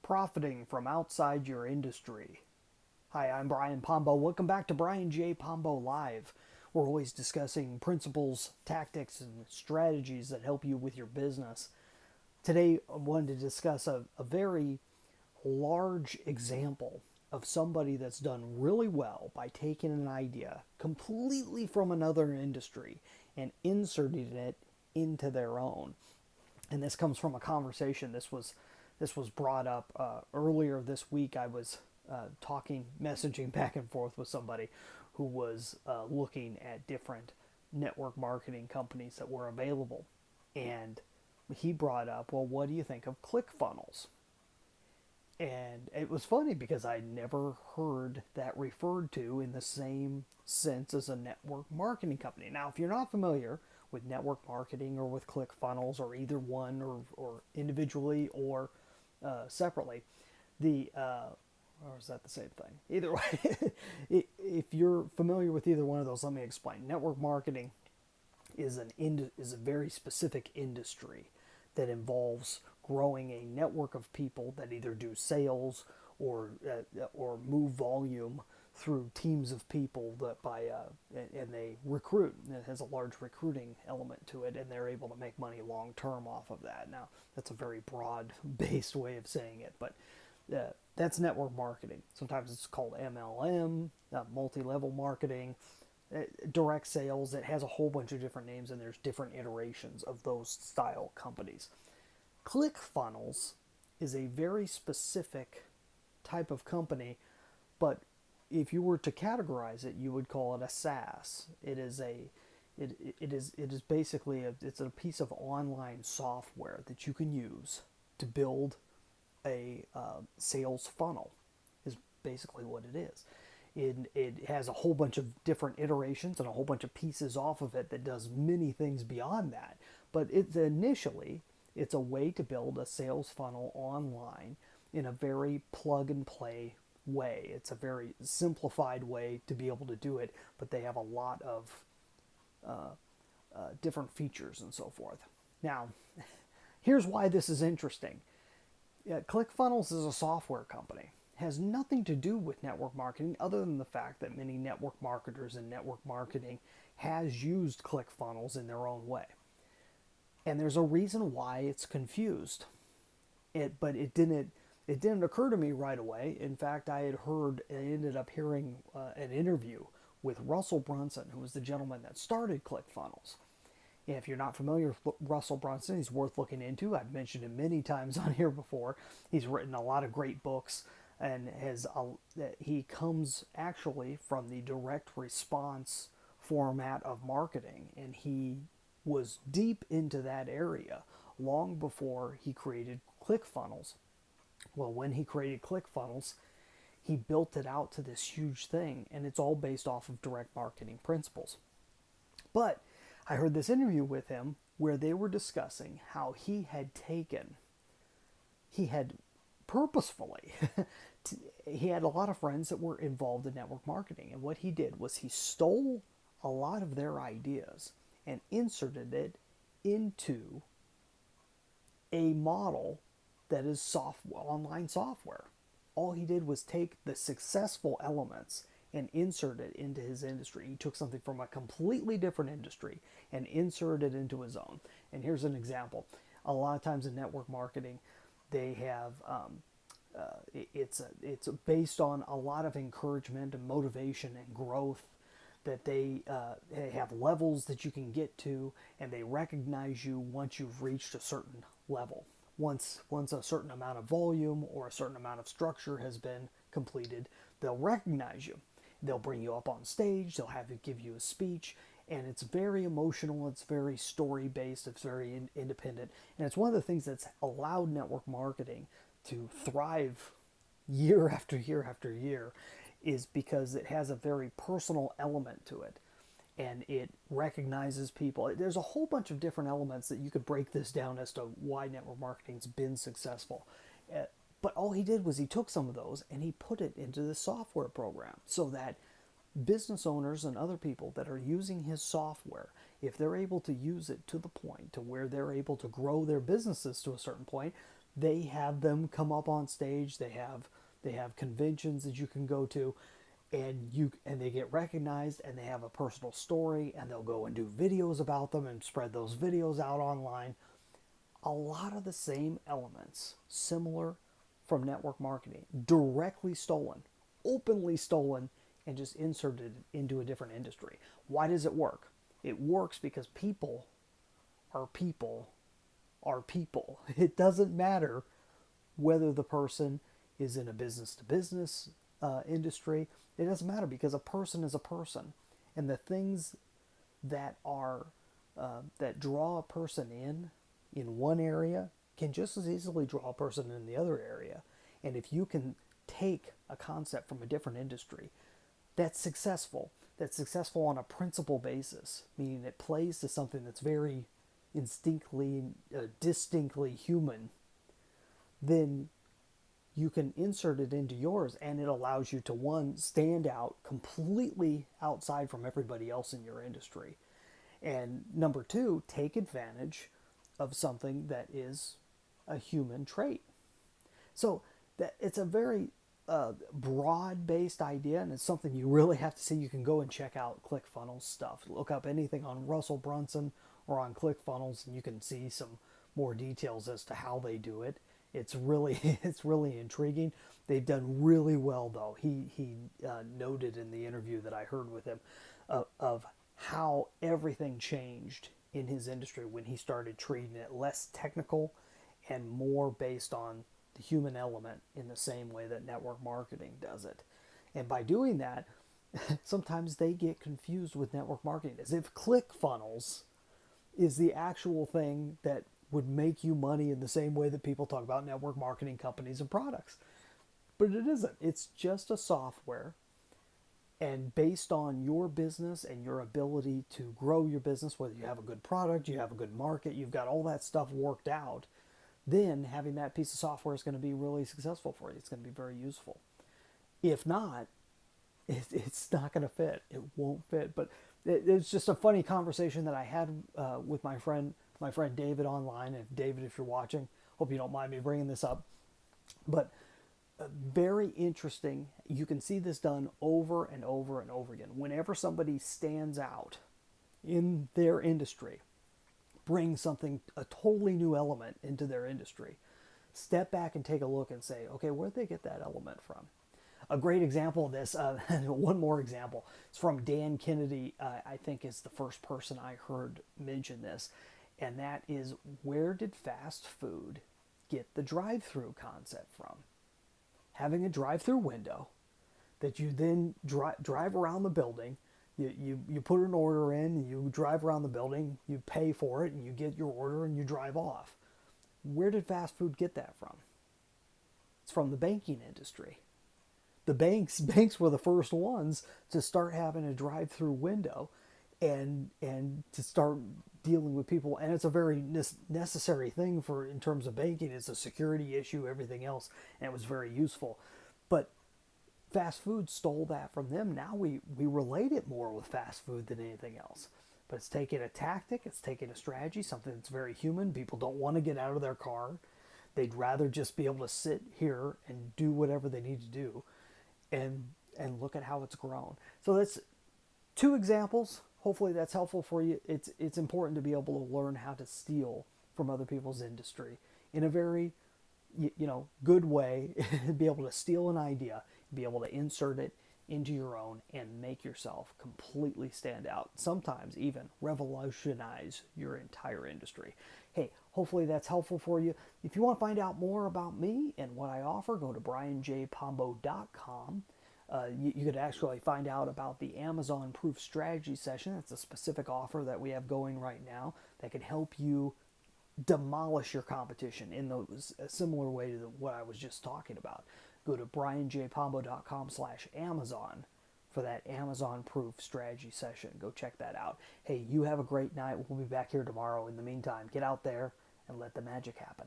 profiting from outside your industry. Hi, I'm Brian Pombo. Welcome back to Brian J. Pombo Live. We're always discussing principles, tactics, and strategies that help you with your business. Today, I wanted to discuss a very large example of somebody that's done really well by taking an idea completely from another industry and inserting it into their own. And this comes from a conversation. This was brought up earlier this week. I was messaging back and forth with somebody who was looking at different network marketing companies that were available, and he brought up, well, what do you think of ClickFunnels? And it was funny because I never heard that referred to in the same sense as a network marketing company. Now, if you're not familiar with network marketing or with ClickFunnels or either one or individually or separately, or is that the same thing? Either way, if you're familiar with either one of those, let me explain. Network marketing is a very specific industry that involves growing a network of people that either do sales or move volume through teams of people and they recruit. It has a large recruiting element to it, and they're able to make money long term off of that. Now, that's a very broad based way of saying it, but that's network marketing. Sometimes it's called MLM, multi-level marketing, direct sales. It has a whole bunch of different names, and there's different iterations of those style companies. ClickFunnels is a very specific type of company, but if you were to categorize it, you would call it a SaaS. It is basically it's a piece of online software that you can use to build a sales funnel. Is basically what it is. It has a whole bunch of different iterations and a whole bunch of pieces off of it that does many things beyond that. But it's a way to build a sales funnel online in a very plug and play way. It's a very simplified way to be able to do it, but they have a lot of different features and so forth. Now, here's why this is interesting. ClickFunnels is a software company. It has nothing to do with network marketing other than the fact that many network marketers and network marketing has used ClickFunnels in their own way. And there's a reason why it's confused. But it didn't occur to me right away. In fact, I ended up hearing an interview with Russell Brunson, who was the gentleman that started ClickFunnels. And if you're not familiar with Russell Brunson, he's worth looking into. I've mentioned him many times on here before. He's written a lot of great books, and he comes actually from the direct response format of marketing, and he was deep into that area long before he created ClickFunnels. Well, when he created ClickFunnels, he built it out to this huge thing, and it's all based off of direct marketing principles. But I heard this interview with him where they were discussing how he had purposefully, he had a lot of friends that were involved in network marketing, and what he did was he stole a lot of their ideas and inserted it into a model that is online software. All he did was take the successful elements and insert it into his industry. He took something from a completely different industry and inserted it into his own. And here's an example. A lot of times in network marketing, they have it's based on a lot of encouragement and motivation and growth, that they have levels that you can get to, and they recognize you once you've reached a certain level. Once a certain amount of volume or a certain amount of structure has been completed, they'll recognize you. They'll bring you up on stage, they'll have you give you a speech, and it's very emotional, it's very story based, it's very independent, and it's one of the things that's allowed network marketing to thrive year after year after year, is because it has a very personal element to it, and it recognizes people. There's a whole bunch of different elements that you could break this down as to why network marketing's been successful. But all he did was he took some of those and he put it into the software program, so that business owners and other people that are using his software, if they're able to use it to the point to where they're able to grow their businesses to a certain point, they have them come up on stage. They have conventions that you can go to, and they get recognized, and they have a personal story, and they'll go and do videos about them and spread those videos out online. A lot of the same elements, similar from network marketing, directly stolen, openly stolen, and just inserted into a different industry. Why does it work? It works because people are people are people. It doesn't matter whether the person is in a business to business industry. It doesn't matter, because a person is a person, and the things that are that draw a person in one area can just as easily draw a person in the other area. And if you can take a concept from a different industry that's successful on a principle basis, meaning it plays to something that's very distinctly human, then you can insert it into yours, and it allows you to, one, stand out completely outside from everybody else in your industry, and number two, take advantage of something that is a human trait. So that it's a very broad-based idea, and it's something you really have to see. You can go and check out ClickFunnels stuff. Look up anything on Russell Brunson or on ClickFunnels, and you can see some more details as to how they do it. It's really it's really intriguing. They've done really well, though. He noted in the interview that I heard with him of how everything changed in his industry when he started treating it less technical and more based on the human element, in the same way that network marketing does it. And by doing that, sometimes they get confused with network marketing, as if ClickFunnels is the actual thing that would make you money in the same way that people talk about network marketing companies and products. But it isn't. It's just a software, and based on your business and your ability to grow your business, whether you have a good product, you have a good market, you've got all that stuff worked out, then having that piece of software is going to be really successful for you. It's going to be very useful. If not, it's not going to fit. It won't fit. But it's just a funny conversation that I had with my friend David online. And David, if you're watching, hope you don't mind me bringing this up. But very interesting. You can see this done over and over and over again. Whenever somebody stands out in their industry, bring something, a totally new element into their industry, step back and take a look and say, okay, where'd they get that element from? A great example of this, one more example, it's from Dan Kennedy. I think is the first person I heard mention this, and that is, where did fast food get the drive-through concept from? Having a drive-through window that you then drive around the building. You put an order in, you drive around the building, you pay for it, and you get your order, and you drive off. Where did fast food get that from? It's from the banking industry. The banks were the first ones to start having a drive-through window, and to start dealing with people. And it's a very necessary thing for, in terms of banking. It's a security issue, everything else, and it was very useful. But fast food stole that from them. Now we relate it more with fast food than anything else. But it's taking a tactic, it's taking a strategy, something that's very human. People don't want to get out of their car. They'd rather just be able to sit here and do whatever they need to do. And look at how it's grown. So that's two examples. Hopefully that's helpful for you. It's important to be able to learn how to steal from other people's industry in a very good way. Be able to steal an idea, be able to insert it into your own, and make yourself completely stand out. Sometimes even revolutionize your entire industry. Hey, hopefully that's helpful for you. If you want to find out more about me and what I offer, go to brianjpombo.com. You could actually find out about the Amazon Proof Strategy Session. It's a specific offer that we have going right now that can help you demolish your competition in a similar way to what I was just talking about. Go to brianjpombo.com/Amazon for that Amazon Proof Strategy Session. Go check that out. Hey, you have a great night. We'll be back here tomorrow. In the meantime, get out there and let the magic happen.